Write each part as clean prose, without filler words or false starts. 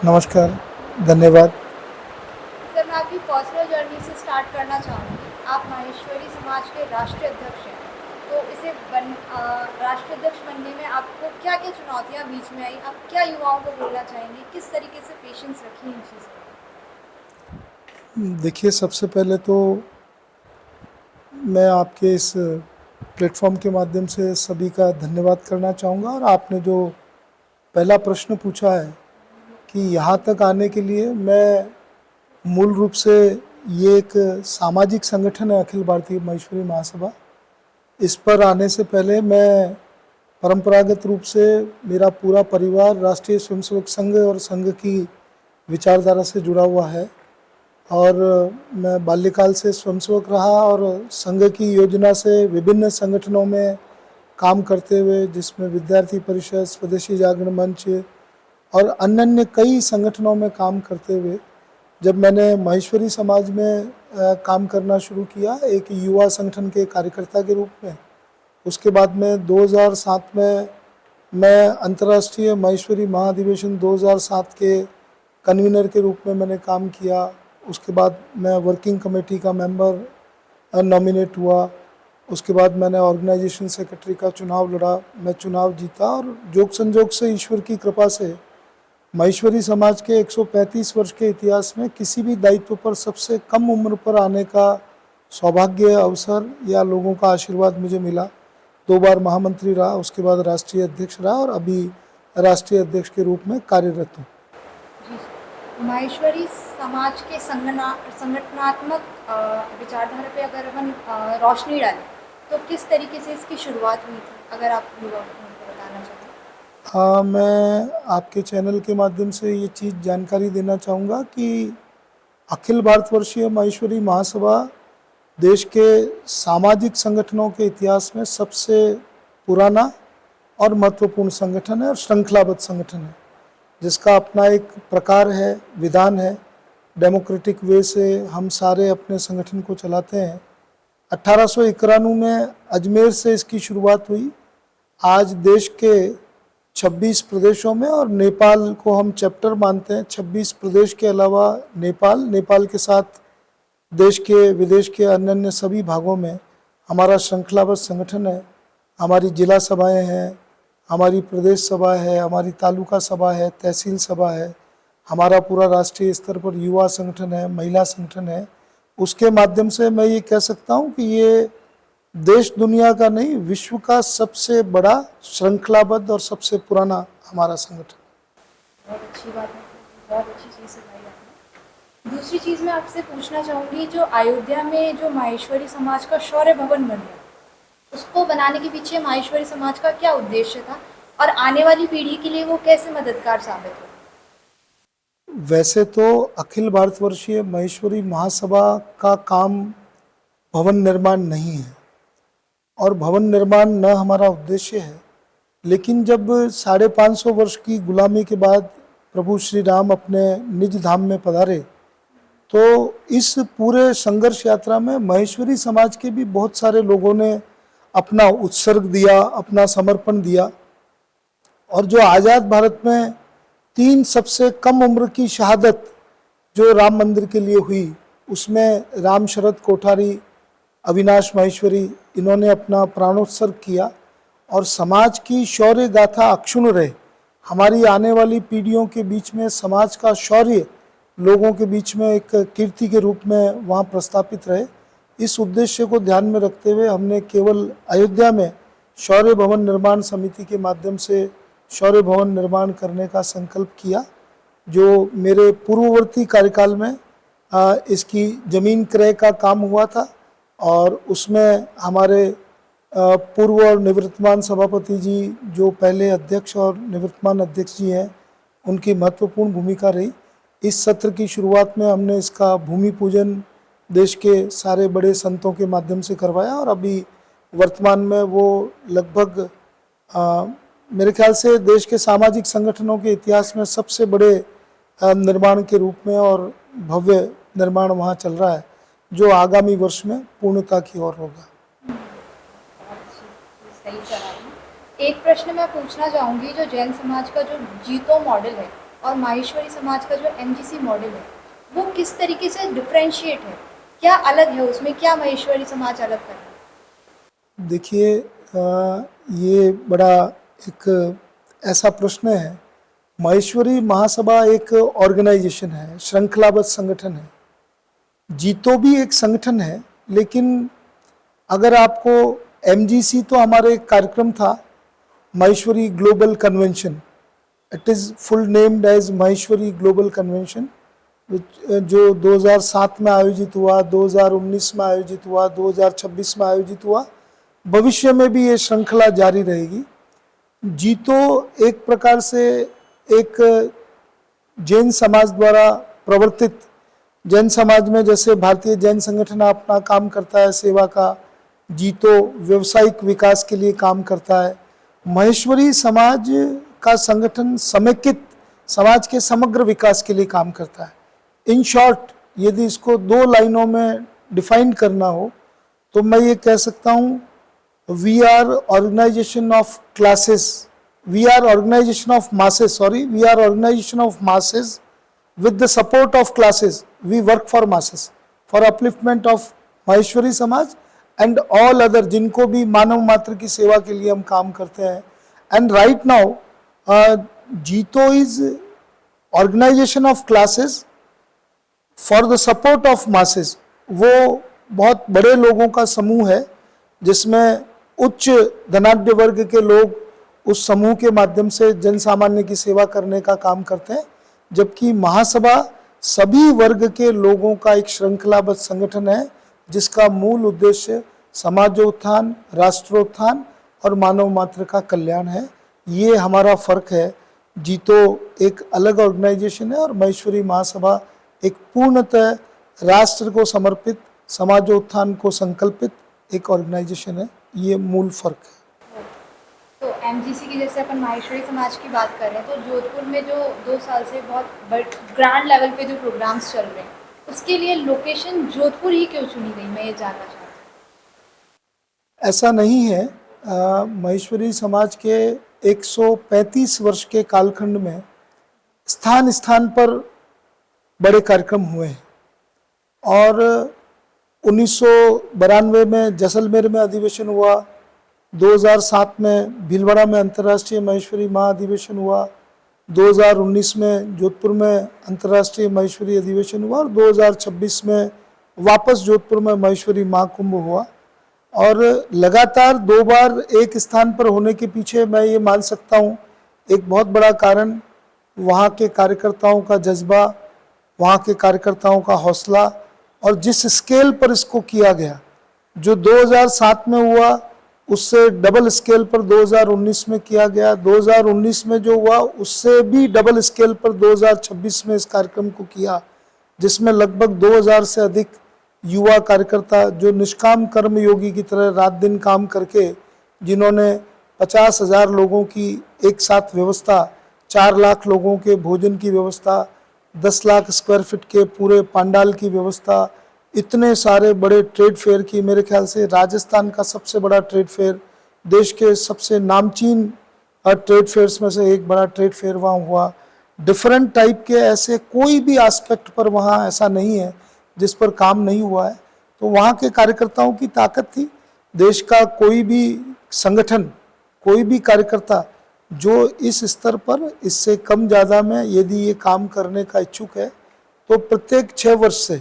नमस्कार, धन्यवाद। सर, मैं आपकी पर्सनल जर्नी से स्टार्ट करना चाहूँगी। आप माहेश्वरी समाज के राष्ट्रीय अध्यक्ष हैं, तो राष्ट्रीय अध्यक्ष बनने में आपको क्या-क्या चुनौतियाँ बीच में आई? आप क्या युवाओं को बोलना चाहेंगे? किस तरीके से पेशेंस रखी इन चीज़ों में? देखिए, सबसे पहले तो मैं आपके इस प्लेटफ़ॉर्म के माध्यम से सभी का धन्यवाद करना चाहूँगा और आपने जो पहला प्रश्न पूछा है कि यहाँ तक आने के लिए मैं मूल रूप से ये एक सामाजिक संगठन है अखिल भारतीय महेश्वरी महासभा। इस पर आने से पहले मैं परंपरागत रूप से मेरा पूरा परिवार राष्ट्रीय स्वयंसेवक संघ और संघ की विचारधारा से जुड़ा हुआ है और मैं बाल्यकाल से स्वयंसेवक रहा और संघ की योजना से विभिन्न संगठनों में काम करते हुए, जिसमें विद्यार्थी परिषद, स्वदेशी जागरण मंच और अन्य कई संगठनों में काम करते हुए जब मैंने माहेश्वरी समाज में काम करना शुरू किया एक युवा संगठन के कार्यकर्ता के रूप में, उसके बाद में 2007 में मैं अंतर्राष्ट्रीय माहेश्वरी महाधिवेशन 2007 के कन्वीनर के रूप में मैंने काम किया। उसके बाद मैं वर्किंग कमेटी का मेंबर नॉमिनेट हुआ। उसके बाद मैंने ऑर्गेनाइजेशन सेक्रेटरी का चुनाव लड़ा, मैं चुनाव जीता और जोग संजोग से ईश्वर की कृपा से माहेश्वरी समाज के 135 वर्ष के इतिहास में किसी भी दायित्व पर सबसे कम उम्र पर आने का सौभाग्य, अवसर या लोगों का आशीर्वाद मुझे मिला। 2 बार महामंत्री रहा, उसके बाद राष्ट्रीय अध्यक्ष रहा और अभी राष्ट्रीय अध्यक्ष के रूप में कार्यरत हूँ। जी सर। माहेश्वरी समाज के संगठनात्मक विचारधारा पे अगर हम रोशनी डालें, तो किस तरीके से इसकी शुरुआत हुई थी? अगर आप युवाओं को बताना चाहें। मैं आपके चैनल के माध्यम से ये चीज़ जानकारी देना चाहूँगा कि अखिल भारतवर्षीय माहेश्वरी महासभा देश के सामाजिक संगठनों के इतिहास में सबसे पुराना और महत्वपूर्ण संगठन है और श्रृंखलाबद्ध संगठन है, जिसका अपना एक प्रकार है, विधान है। डेमोक्रेटिक वे से हम सारे अपने संगठन को चलाते हैं। 1891 में अजमेर से इसकी शुरुआत हुई। आज देश के 26 प्रदेशों में और नेपाल को हम चैप्टर मानते हैं। 26 प्रदेश के अलावा नेपाल के साथ देश के विदेश के अन्य सभी भागों में हमारा श्रृंखलाबद्ध संगठन है। हमारी जिला सभाएं हैं, हमारी प्रदेश सभा है, हमारी तालुका सभा है, तहसील सभा है, हमारा पूरा राष्ट्रीय स्तर पर युवा संगठन है, महिला संगठन है। उसके माध्यम से मैं ये कह सकता हूँ कि ये देश दुनिया का नहीं, विश्व का सबसे बड़ा श्रृंखलाबद्ध और सबसे पुराना हमारा संगठन। बहुत अच्छी बात है, बहुत अच्छी चीज़ सिखाई आपने। दूसरी चीज़ मैं आपसे पूछना चाहूँगी, जो अयोध्या में जो माहेश्वरी समाज का शौर्य भवन बन गया, उसको बनाने के पीछे माहेश्वरी समाज का क्या उद्देश्य था और आने वाली पीढ़ी के लिए वो कैसे मददगार साबित हो? वैसे तो अखिल भारतवर्षीय महेश्वरी महासभा का काम भवन निर्माण नहीं है और भवन निर्माण न हमारा उद्देश्य है, लेकिन जब 550 वर्ष की गुलामी के बाद प्रभु श्री राम अपने निज धाम में पधारे, तो इस पूरे संघर्ष यात्रा में महेश्वरी समाज के भी बहुत सारे लोगों ने अपना उत्सर्ग दिया, अपना समर्पण दिया और जो आज़ाद भारत में 3 सबसे कम उम्र की शहादत जो राम मंदिर के लिए हुई, उसमें राम शरद कोठारी, अविनाश माहेश्वरी, इन्होंने अपना प्राणोत्सर्ग किया और समाज की शौर्य गाथा अक्षुण्ण रहे। हमारी आने वाली पीढ़ियों के बीच में समाज का शौर्य लोगों के बीच में एक कीर्ति के रूप में वहाँ प्रस्थापित रहे। इस उद्देश्य को ध्यान में रखते हुए हमने केवल अयोध्या में शौर्य भवन निर्माण समिति के माध्यम से शौर्य भवन निर्माण करने का संकल्प किया, जो मेरे पूर्ववर्ती कार्यकाल में इसकी ज़मीन क्रय का काम हुआ था और उसमें हमारे पूर्व और निवर्तमान सभापति जी, जो पहले अध्यक्ष और निवर्तमान अध्यक्ष जी हैं, उनकी महत्वपूर्ण भूमिका रही। इस सत्र की शुरुआत में हमने इसका भूमि पूजन देश के सारे बड़े संतों के माध्यम से करवाया और अभी वर्तमान में वो लगभग मेरे ख्याल से देश के सामाजिक संगठनों के इतिहास में सबसे बड़े निर्माण के रूप में और भव्य निर्माण वहाँ चल रहा है, जो आगामी वर्ष में पूर्णता की ओर होगा। सही करा आपने। एक प्रश्न मैं पूछना चाहूँगी, जो जैन समाज का जो जीतो मॉडल है, और माहेश्वरी समाज का जो एमजीसी मॉडल है वो किस तरीके से डिफरेंशिएट है, क्या अलग है उसमें, क्या माहेश्वरी समाज अलग कर रहा है? देखिए, ये बड़ा एक ऐसा प्रश्न है। माहेश्वरी महासभा एक ऑर्गेनाइजेशन है, श्रृंखलाबद्ध संगठन है। जीतो भी एक संगठन है, लेकिन अगर आपको एमजीसी तो हमारे एक कार्यक्रम था, Maheshwari global convention, it is full named as Maheshwari global convention, जो 2007 में आयोजित हुआ, 2019 में आयोजित हुआ, 2026 में आयोजित हुआ। भविष्य में भी ये श्रृंखला जारी रहेगी। जीतो एक प्रकार से एक जैन समाज द्वारा प्रवर्तित, जैन समाज में जैसे भारतीय जैन संगठन अपना काम करता है सेवा का, जीतो व्यवसायिक विकास के लिए काम करता है। महेश्वरी समाज का संगठन समेकित समाज के समग्र विकास के लिए काम करता है। इन शॉर्ट, यदि इसको दो लाइनों में डिफाइन करना हो तो मैं ये कह सकता हूँ, we are organisation of classes, we are organisation of masses, sorry, we are organisation of masses with the support of classes. We work for masses, for upliftment of Maheshwari समाज and all other जिनको भी मानव मात्र की सेवा के लिए हम काम करते हैं। And right now जीतो is organization of classes for the support of masses। वो बहुत बड़े लोगों का समूह है जिसमें उच्च धनाढ्य वर्ग के लोग उस समूह के माध्यम से जन सामान्य की सेवा करने का काम करते हैं, जबकि महासभा सभी वर्ग के लोगों का एक श्रृंखलाबद्ध संगठन है जिसका मूल उद्देश्य समाजोत्थान, राष्ट्रोत्थान और मानव मात्र का कल्याण है। ये हमारा फर्क है। जीतो एक अलग ऑर्गेनाइजेशन है और माहेश्वरी महासभा एक पूर्णतः राष्ट्र को समर्पित, समाजोत्थान को संकल्पित एक ऑर्गेनाइजेशन है। ये मूल फर्क है। तो एमजीसी की जैसे अपन माहेश्वरी समाज की बात कर रहे हैं, तो जोधपुर में जो 2 साल से बहुत ग्रैंड लेवल पे जो प्रोग्राम्स चल रहे हैं, उसके लिए लोकेशन जोधपुर ही क्यों चुनी गई, मैं ये जानना चाहती हूँ। ऐसा नहीं है। माहेश्वरी समाज के 135 वर्ष के कालखंड में स्थान स्थान पर बड़े कार्यक्रम हुए हैं और 1992 में जैसलमेर में अधिवेशन हुआ, 2007 में भीलवाड़ा में अंतर्राष्ट्रीय माहेश्वरी महाअधिवेशन हुआ, 2019 में जोधपुर में अंतर्राष्ट्रीय माहेश्वरी अधिवेशन हुआ और 2026 में वापस जोधपुर में माहेश्वरी महाकुंभ हुआ। और लगातार 2 बार एक स्थान पर होने के पीछे मैं ये मान सकता हूँ एक बहुत बड़ा कारण वहाँ के कार्यकर्ताओं का जज्बा, वहाँ के कार्यकर्ताओं का हौसला और जिस स्केल पर इसको किया गया, जो 2007 में हुआ उससे डबल स्केल पर 2019 में किया गया, 2019 में जो हुआ उससे भी डबल स्केल पर 2026 में इस कार्यक्रम को किया, जिसमें लगभग 2000 से अधिक युवा कार्यकर्ता जो निष्काम कर्म योगी की तरह रात दिन काम करके, जिन्होंने 50,000 लोगों की एक साथ व्यवस्था, 4 लाख लोगों के भोजन की व्यवस्था, 10 लाख स्क्वायर फीट के पूरे पंडाल की व्यवस्था, इतने सारे बड़े ट्रेड फेयर की, मेरे ख्याल से राजस्थान का सबसे बड़ा ट्रेड फेयर, देश के सबसे नामचीन ट्रेड फेयर्स में से एक बड़ा ट्रेड फेयर वहाँ हुआ। डिफरेंट टाइप के ऐसे कोई भी एस्पेक्ट पर वहाँ ऐसा नहीं है जिस पर काम नहीं हुआ है। तो वहाँ के कार्यकर्ताओं की ताकत थी। देश का कोई भी संगठन, कोई भी कार्यकर्ता जो इस स्तर पर इससे कम ज़्यादा में यदि ये काम करने का इच्छुक है तो प्रत्येक 6 वर्ष से,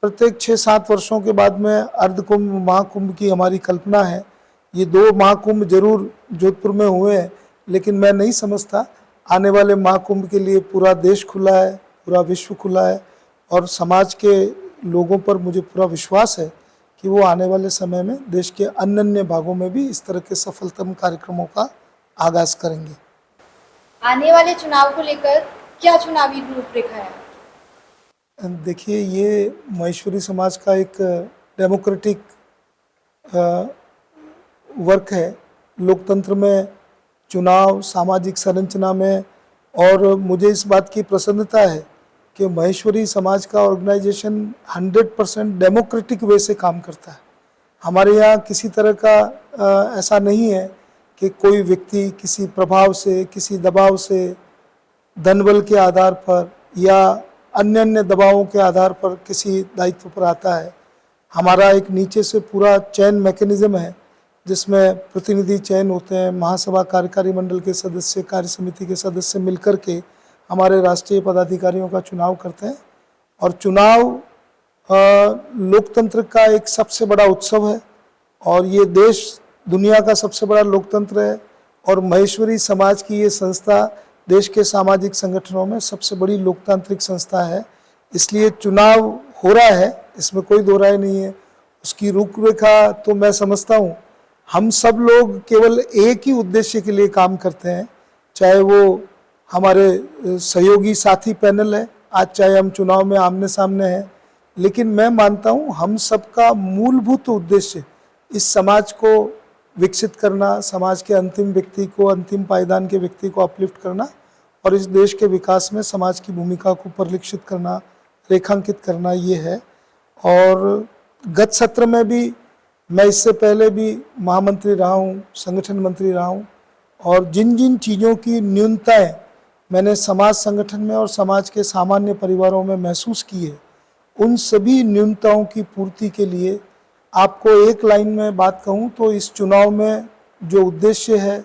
प्रत्येक 6-7 वर्षों के बाद में अर्धकुंभ महाकुंभ की हमारी कल्पना है। ये 2 महाकुंभ जरूर जोधपुर में हुए हैं, लेकिन मैं नहीं समझता आने वाले महाकुंभ के लिए पूरा देश खुला है, पूरा विश्व खुला है और समाज के लोगों पर मुझे पूरा विश्वास है कि वो आने वाले समय में देश के अन्य अन्य भागों में भी इस तरह के सफलतम कार्यक्रमों का आगाज करेंगे। आने वाले चुनाव को लेकर क्या चुनावी रूपरेखा है? देखिए, ये माहेश्वरी समाज का एक डेमोक्रेटिक वर्क है। लोकतंत्र में चुनाव, सामाजिक संरचना में, और मुझे इस बात की प्रसन्नता है कि माहेश्वरी समाज का ऑर्गेनाइजेशन 100% डेमोक्रेटिक वे से काम करता है। हमारे यहाँ किसी तरह का ऐसा नहीं है कि कोई व्यक्ति किसी प्रभाव से, किसी दबाव से धन बल के आधार पर या अन्य अन्य दबावों के आधार पर किसी दायित्व पर आता है। हमारा एक नीचे से पूरा चयन मैकेनिज्म है जिसमें प्रतिनिधि चयन होते हैं, महासभा कार्यकारी मंडल के सदस्य, कार्य समिति के सदस्य मिलकर के हमारे राष्ट्रीय पदाधिकारियों का चुनाव करते हैं। और चुनाव लोकतंत्र का एक सबसे बड़ा उत्सव है और ये देश दुनिया का सबसे बड़ा लोकतंत्र है और महेश्वरी समाज की ये संस्था देश के सामाजिक संगठनों में सबसे बड़ी लोकतांत्रिक संस्था है। इसलिए चुनाव हो रहा है, इसमें कोई दो राय नहीं है। उसकी रूपरेखा तो मैं समझता हूँ, हम सब लोग केवल एक ही उद्देश्य के लिए काम करते हैं, चाहे वो हमारे सहयोगी साथी पैनल है, आज चाहे हम चुनाव में आमने सामने हैं, लेकिन मैं मानता हूँ हम सबका मूलभूत उद्देश्य इस समाज को विकसित करना, समाज के अंतिम व्यक्ति को, अंतिम पायदान के व्यक्ति को अपलिफ्ट करना और इस देश के विकास में समाज की भूमिका को परिलक्षित करना, रेखांकित करना, ये है। और गत सत्र में भी मैं इससे पहले भी महामंत्री रहा हूँ, संगठन मंत्री रहा हूँ और जिन जिन चीज़ों की न्यूनताएं मैंने समाज संगठन में और समाज के सामान्य परिवारों में महसूस की है, उन सभी न्यूनताओं की पूर्ति के लिए आपको एक लाइन में बात कहूँ तो इस चुनाव में जो उद्देश्य है,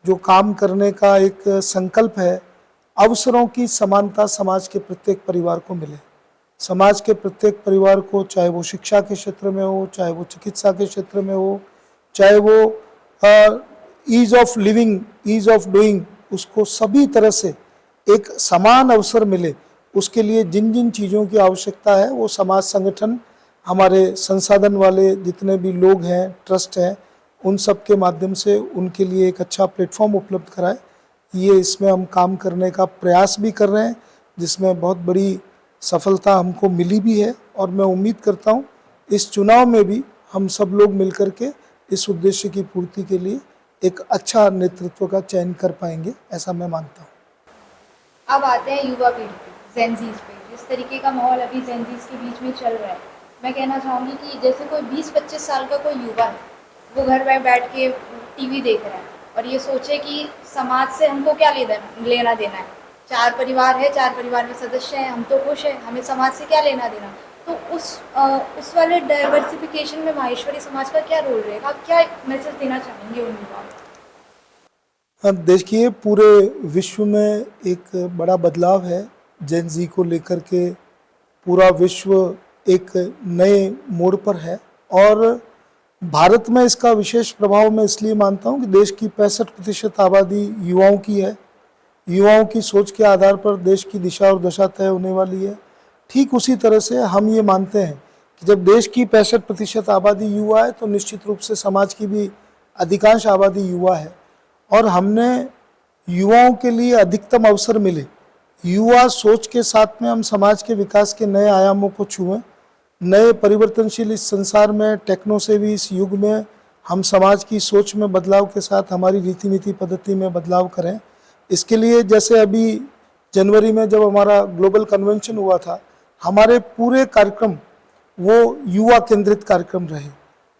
जो काम करने का एक संकल्प है, अवसरों की समानता समाज के प्रत्येक परिवार को मिले। समाज के प्रत्येक परिवार को, चाहे वो शिक्षा के क्षेत्र में हो, चाहे वो चिकित्सा के क्षेत्र में हो, चाहे वो ease of living, ease of doing, उसको सभी तरह से एक समान अवसर मिले। उसके लिए जिन जिन चीज़ों की आवश्यकता है वो समाज संगठन, हमारे संसाधन वाले जितने भी लोग हैं, ट्रस्ट हैं, उन सब के माध्यम से उनके लिए एक अच्छा प्लेटफॉर्म उपलब्ध कराए। ये इसमें हम काम करने का प्रयास भी कर रहे हैं, जिसमें बहुत बड़ी सफलता हमको मिली भी है और मैं उम्मीद करता हूँ इस चुनाव में भी हम सब लोग मिलकर के इस उद्देश्य की पूर्ति के लिए एक अच्छा नेतृत्व का चयन कर पाएंगे, ऐसा मैं मानता हूँ। अब आते हैं युवा पीढ़ी पे, जेनजीज पे। जिस तरीके का माहौल अभी जेनजीज के बीच में चल रहा है, मैं कहना चाहूँगी कि जैसे कोई 20-25 साल का कोई युवा है, वो घर में बैठ के टीवी देख रहा है और ये सोचे कि समाज से हमको क्या लेना देना है, 4 परिवार है, 4 परिवार में सदस्य हैं, हम तो खुश हैं, हमें समाज से क्या लेना देना। तो उस वाले डाइवर्सिफिकेशन में माहेश्वरी समाज का क्या रोल रहेगा, आप क्या मैसेज देना चाहेंगे उन युवाओं को? देखिए, पूरे विश्व में एक बड़ा बदलाव है जेन जी को लेकर के। पूरा विश्व एक नए मोड़ पर है और भारत में इसका विशेष प्रभाव मैं इसलिए मानता हूँ कि देश की 65% आबादी युवाओं की है। युवाओं की सोच के आधार पर देश की दिशा और दशा तय होने वाली है। ठीक उसी तरह से हम ये मानते हैं कि जब देश की 65% आबादी युवा है तो निश्चित रूप से समाज की भी अधिकांश आबादी युवा है और हमने युवाओं के लिए अधिकतम अवसर मिले। युवा सोच के साथ में हम समाज के विकास के नए आयामों को छुएं, नए परिवर्तनशील इस संसार में, टेक्नो से भी इस युग में हम समाज की सोच में बदलाव के साथ हमारी रीति नीति पद्धति में बदलाव करें। इसके लिए जैसे अभी जनवरी में जब हमारा ग्लोबल कन्वेंशन हुआ था, हमारे पूरे कार्यक्रम वो युवा केंद्रित कार्यक्रम रहे।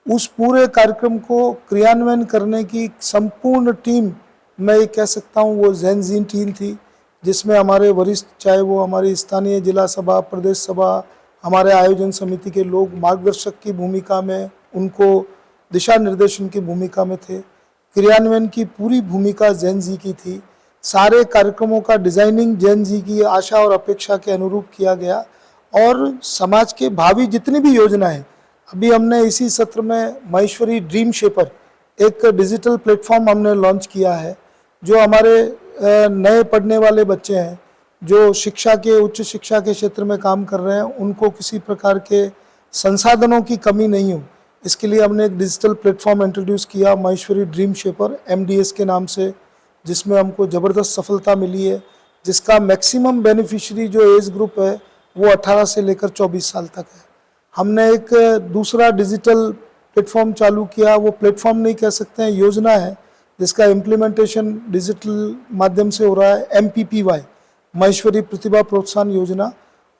उस पूरे कार्यक्रम को क्रियान्वयन करने की संपूर्ण टीम, मैं ये कह सकता हूँ वो जेन जी टीम थी, जिसमें हमारे वरिष्ठ, चाहे वो हमारी स्थानीय जिला सभा, प्रदेश सभा, हमारे आयोजन समिति के लोग मार्गदर्शक की भूमिका में, उनको दिशा निर्देशन की भूमिका में थे। क्रियान्वयन की पूरी भूमिका जेन जी की थी। सारे कार्यक्रमों का डिजाइनिंग जेन जी की आशा और अपेक्षा के अनुरूप किया गया और समाज के भावी जितनी भी योजनाएं, अभी हमने इसी सत्र में माहेश्वरी ड्रीम शेपर एक डिजिटल प्लेटफॉर्म हमने लॉन्च किया है, जो हमारे नए पढ़ने वाले बच्चे हैं, जो शिक्षा के, उच्च शिक्षा के क्षेत्र में काम कर रहे हैं, उनको किसी प्रकार के संसाधनों की कमी नहीं हो, इसके लिए हमने एक डिजिटल प्लेटफॉर्म इंट्रोड्यूस किया माहेश्वरी ड्रीम शेपर MDS के नाम से, जिसमें हमको ज़बरदस्त सफलता मिली है, जिसका मैक्सिमम बेनिफिशियरी जो एज ग्रुप है वो 18 से लेकर 24 साल तक है। हमने एक दूसरा डिजिटल प्लेटफॉर्म चालू किया, वो प्लेटफॉर्म नहीं कह सकते हैं, योजना है, जिसका इम्प्लीमेंटेशन डिजिटल माध्यम से हो रहा है, MPPY, माहेश्वरी प्रतिभा प्रोत्साहन योजना।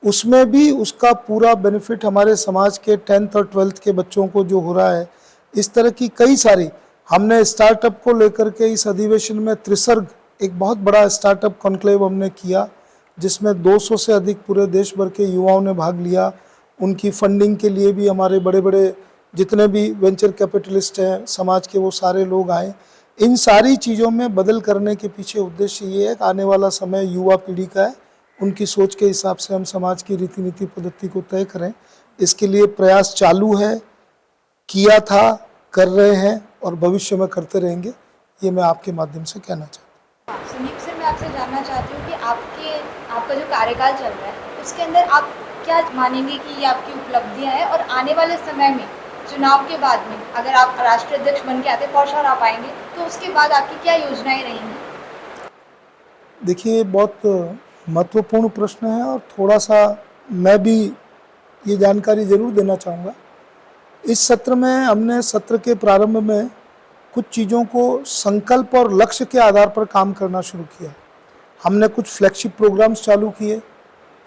उसमें भी उसका पूरा बेनिफिट हमारे समाज के 10th और 12th के बच्चों को जो हो रहा है। इस तरह की कई सारी हमने स्टार्टअप को लेकर के इस अधिवेशन में त्रिसर्ग एक बहुत बड़ा स्टार्टअप कॉन्क्लेव हमने किया, जिसमें 200 से अधिक पूरे देश भर के युवाओं ने भाग लिया। उनकी फंडिंग के लिए भी हमारे बड़े बड़े जितने भी वेंचर कैपिटलिस्ट हैं समाज के, वो सारे लोग आए। इन सारी चीज़ों में बदल करने के पीछे उद्देश्य ये है कि आने वाला समय युवा पीढ़ी का है, उनकी सोच के हिसाब से हम समाज की रीति नीति पद्धति को तय करें। इसके लिए प्रयास चालू है, किया था, कर रहे हैं और भविष्य में करते रहेंगे, ये मैं आपके माध्यम से कहना चाहता हूँ। संदीप सर, मैं आपसे जानना चाहती हूँ कि आपका जो कार्यकाल चल रहा है उसके अंदर आप क्या मानेंगे कि ये आपकी उपलब्धियाँ हैं, और आने वाले समय में चुनाव के बाद में अगर आप राष्ट्रीय अध्यक्ष बन के आते, फॉर श्योर आप आएंगे, तो उसके बाद आपकी क्या योजनाएं रहेंगी? देखिए, बहुत महत्वपूर्ण प्रश्न है और थोड़ा सा मैं भी ये जानकारी ज़रूर देना चाहूँगा। इस सत्र में हमने सत्र के प्रारंभ में कुछ चीज़ों को संकल्प और लक्ष्य के आधार पर काम करना शुरू किया। हमने कुछ फ्लैगशिप प्रोग्राम्स चालू किए।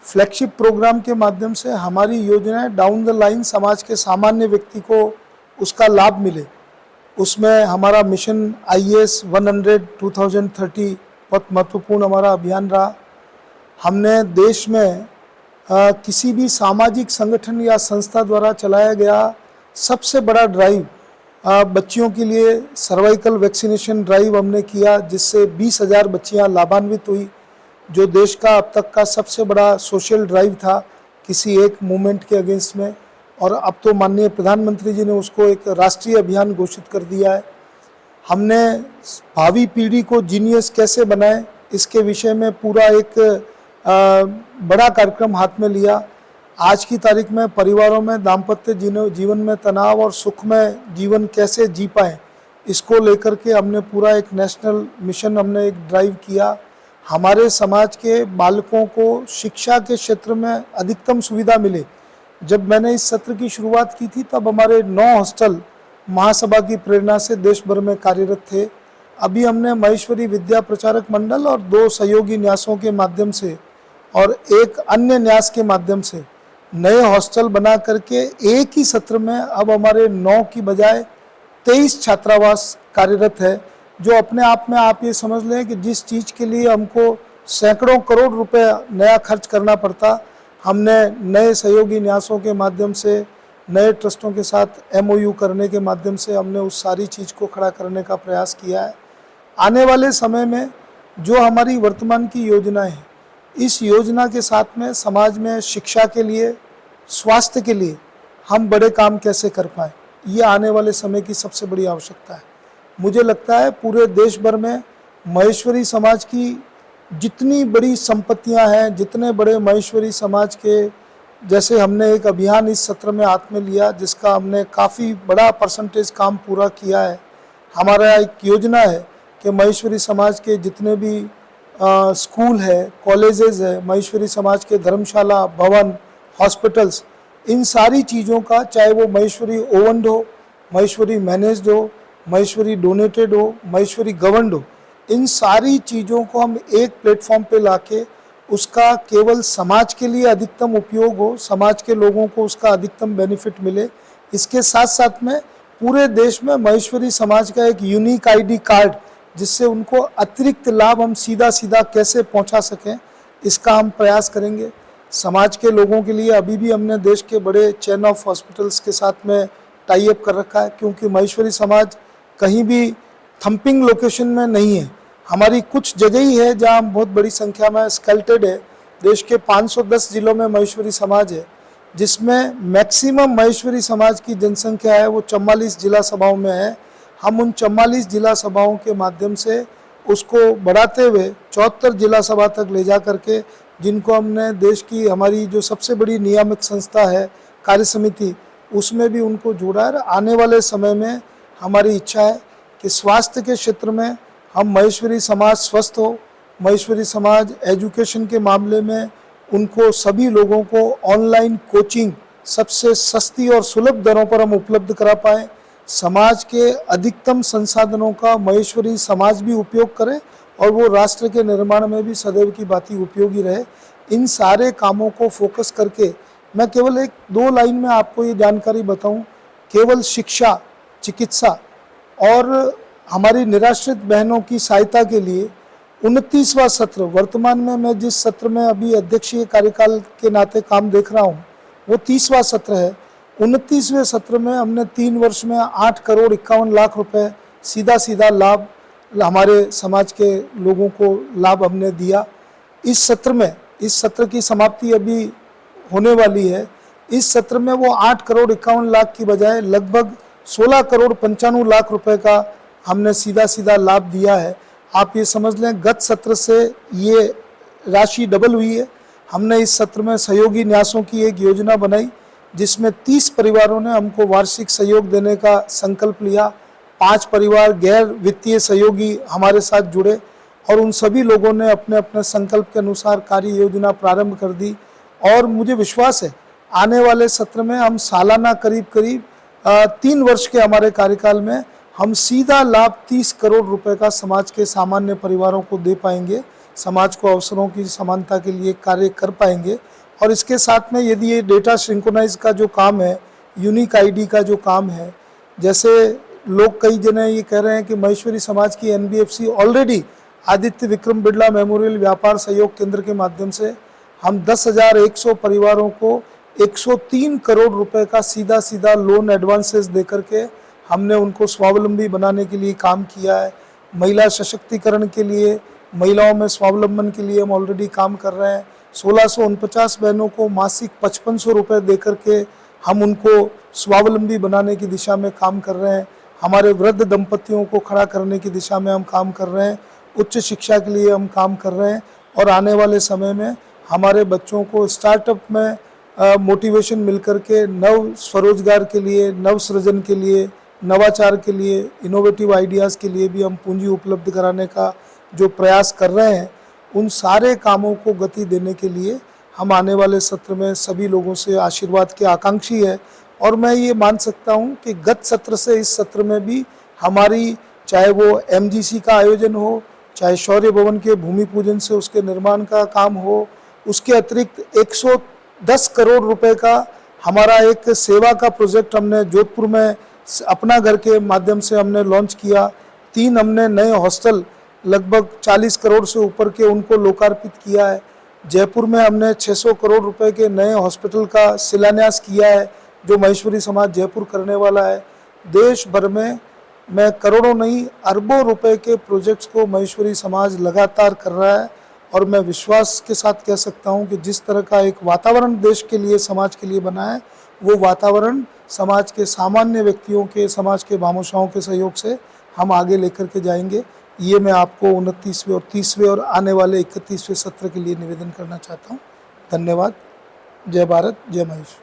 फ्लैगशिप प्रोग्राम के माध्यम से हमारी योजनाएं डाउन द लाइन समाज के सामान्य व्यक्ति को उसका लाभ मिले। उसमें हमारा मिशन IAS 100 2030 बहुत महत्वपूर्ण हमारा अभियान रहा। हमने देश में किसी भी सामाजिक संगठन या संस्था द्वारा चलाया गया सबसे बड़ा ड्राइव बच्चियों के लिए सर्वाइकल वैक्सीनेशन ड्राइव हमने किया, जिससे 20,000 बच्चियां लाभान्वित हुई, जो देश का अब तक का सबसे बड़ा सोशल ड्राइव था किसी एक मूवमेंट के अगेंस्ट में। और अब तो माननीय प्रधानमंत्री जी ने उसको एक राष्ट्रीय अभियान घोषित कर दिया है। हमने भावी पीढ़ी को जीनियस कैसे बनाएं, इसके विषय में पूरा एक बड़ा कार्यक्रम हाथ में लिया। आज की तारीख में परिवारों में दाम्पत्य जीवन में तनाव और सुख में जीवन कैसे जी पाएँ, इसको लेकर के हमने पूरा एक नेशनल मिशन, हमने एक ड्राइव किया। हमारे समाज के बालकों को शिक्षा के क्षेत्र में अधिकतम सुविधा मिले। जब मैंने इस सत्र की शुरुआत की थी तब हमारे 9 हॉस्टल महासभा की प्रेरणा से देश भर में कार्यरत थे। अभी हमने महेश्वरी विद्या प्रचारक मंडल और 2 सहयोगी न्यासों के माध्यम से और एक अन्य न्यास के माध्यम से नए हॉस्टल बना करके एक ही सत्र में अब हमारे 9 की बजाय 23 छात्रावास कार्यरत है, जो अपने आप में आप ये समझ लें कि जिस चीज़ के लिए हमको सैकड़ों करोड़ रुपए नया खर्च करना पड़ता, हमने नए सहयोगी न्यासों के माध्यम से, नए ट्रस्टों के साथ MOU करने के माध्यम से हमने उस सारी चीज़ को खड़ा करने का प्रयास किया है। आने वाले समय में जो हमारी वर्तमान की योजनाएं हैं, इस योजना के साथ में समाज में शिक्षा के लिए, स्वास्थ्य के लिए हम बड़े काम कैसे कर पाएँ, ये आने वाले समय की सबसे बड़ी आवश्यकता है। मुझे लगता है पूरे देश भर में महेश्वरी समाज की जितनी बड़ी संपत्तियां हैं, जितने बड़े महेश्वरी समाज के, जैसे हमने एक अभियान इस सत्र में हाथ में लिया जिसका हमने काफ़ी बड़ा परसेंटेज काम पूरा किया है। हमारा एक योजना है कि महेश्वरी समाज के जितने भी स्कूल है, कॉलेजेस है, महेश्वरी समाज के धर्मशाला, भवन, हॉस्पिटल्स, इन सारी चीज़ों का, चाहे वो महेश्वरी ओवन्ड हो, महेश्वरी मैनेज्ड हो, महेश्वरी डोनेटेड हो, महेश्वरी गवर्नड हो, इन सारी चीज़ों को हम एक प्लेटफॉर्म पे लाके उसका केवल समाज के लिए अधिकतम उपयोग हो, समाज के लोगों को उसका अधिकतम बेनिफिट मिले। इसके साथ साथ में पूरे देश में महेश्वरी समाज का एक यूनिक ID कार्ड, जिससे उनको अतिरिक्त लाभ हम सीधा सीधा कैसे पहुंचा सकें, इसका हम प्रयास करेंगे। समाज के लोगों के लिए अभी भी हमने देश के बड़े चेन ऑफ हॉस्पिटल्स के साथ में टाई अप कर रखा है, क्योंकि महेश्वरी समाज कहीं भी थम्पिंग लोकेशन में नहीं है। हमारी कुछ जगह ही है जहां बहुत बड़ी संख्या में स्केल्टेड है। देश के 510 जिलों में महेश्वरी समाज है, जिसमें मैक्सिमम महेश्वरी समाज की जनसंख्या है वो 44 जिला सभाओं में है। हम उन 44 जिला सभाओं के माध्यम से उसको बढ़ाते हुए 74 जिला सभा तक ले जा करके, जिनको हमने देश की हमारी जो सबसे बड़ी नियामक संस्था है कार्य समिति, उसमें भी उनको जोड़ा है। आने वाले समय में हमारी इच्छा है कि स्वास्थ्य के क्षेत्र में हम महेश्वरी समाज स्वस्थ हो, महेश्वरी समाज एजुकेशन के मामले में उनको सभी लोगों को ऑनलाइन कोचिंग सबसे सस्ती और सुलभ दरों पर हम उपलब्ध करा पाएँ। समाज के अधिकतम संसाधनों का महेश्वरी समाज भी उपयोग करे और वो राष्ट्र के निर्माण में भी सदैव की भांति उपयोगी रहे। इन सारे कामों को फोकस करके मैं केवल 1-2 लाइन में आपको ये जानकारी बताऊं, केवल शिक्षा, चिकित्सा और हमारी निराश्रित बहनों की सहायता के लिए 29वां सत्र, वर्तमान में मैं जिस सत्र में अभी अध्यक्षीय कार्यकाल के नाते काम देख रहा हूँ वो 30वां सत्र है। 29वें सत्र में हमने 3 वर्ष में 8 करोड़ 51 लाख रुपए सीधा सीधा लाभ हमारे समाज के लोगों को लाभ हमने दिया। इस सत्र में, इस सत्र की समाप्ति अभी होने वाली है, इस सत्र में वो 8 करोड़ 51 लाख की बजाय लगभग 16 करोड़ 95 लाख रुपए का हमने सीधा सीधा लाभ दिया है। आप ये समझ लें गत सत्र से ये राशि डबल हुई है। हमने इस सत्र में सहयोगी न्यासों की एक योजना बनाई जिसमें 30 परिवारों ने हमको वार्षिक सहयोग देने का संकल्प लिया। 5 परिवार गैर वित्तीय सहयोगी हमारे साथ जुड़े और उन सभी लोगों ने अपने अपने संकल्प के अनुसार कार्य योजना प्रारंभ कर दी। और मुझे विश्वास है आने वाले सत्र में हम सालाना करीब 3 वर्ष के हमारे कार्यकाल में हम सीधा लाभ 30 करोड़ रुपए का समाज के सामान्य परिवारों को दे पाएंगे, समाज को अवसरों की समानता के लिए कार्य कर पाएंगे। और इसके साथ में यदि ये डेटा सिंक्रोनाइज का जो काम है, यूनिक आईडी का जो काम है, जैसे लोग कई जने ये कह रहे हैं कि महेश्वरी समाज की NBFC already Aditya Vikram Birla memorial व्यापार सहयोग केंद्र के माध्यम से हम 10,100 परिवारों को 103 करोड़ रुपए का सीधा सीधा लोन एडवांसेस दे करके हमने उनको स्वावलंबी बनाने के लिए काम किया है। महिला सशक्तिकरण के लिए, महिलाओं में स्वावलंबन के लिए हम ऑलरेडी काम कर रहे हैं। 1649 बहनों को मासिक 5500 रुपये दे करके हम उनको स्वावलंबी बनाने की दिशा में काम कर रहे हैं। हमारे वृद्ध दंपतियों को खड़ा करने की दिशा में हम काम कर रहे हैं। उच्च शिक्षा के लिए हम काम कर रहे हैं और आने वाले समय में हमारे बच्चों को स्टार्टअप में मोटिवेशन मिल करके नव स्वरोजगार के लिए, नव सृजन के लिए, नवाचार के लिए, इनोवेटिव आइडियाज़ के लिए भी हम पूंजी उपलब्ध कराने का जो प्रयास कर रहे हैं, उन सारे कामों को गति देने के लिए हम आने वाले सत्र में सभी लोगों से आशीर्वाद के आकांक्षी है। और मैं ये मान सकता हूँ कि गत सत्र से इस सत्र में भी हमारी, चाहे वो एमजीसी का आयोजन हो, चाहे शौर्य भवन के भूमि पूजन से उसके निर्माण का काम हो, उसके अतिरिक्त 110 करोड़ रुपए का हमारा एक सेवा का प्रोजेक्ट हमने जोधपुर में अपना घर के माध्यम से हमने लॉन्च किया। 3 हमने नए हॉस्टल लगभग 40 करोड़ से ऊपर के उनको लोकार्पित किया है। जयपुर में हमने 600 करोड़ रुपए के नए हॉस्पिटल का शिलान्यास किया है जो महेश्वरी समाज जयपुर करने वाला है। देश भर में मैं करोड़ों नहीं अरबों रुपए के प्रोजेक्ट्स को महेश्वरी समाज लगातार कर रहा है। और मैं विश्वास के साथ कह सकता हूं कि जिस तरह का एक वातावरण देश के लिए, समाज के लिए बना है, वो वातावरण समाज के सामान्य व्यक्तियों के, समाज के भामाशाहों के सहयोग से हम आगे लेकर के जाएंगे। ये मैं आपको 29वें और 30वें और आने वाले 31वें सत्र के लिए निवेदन करना चाहता हूँ। धन्यवाद। जय भारत, जय महेश।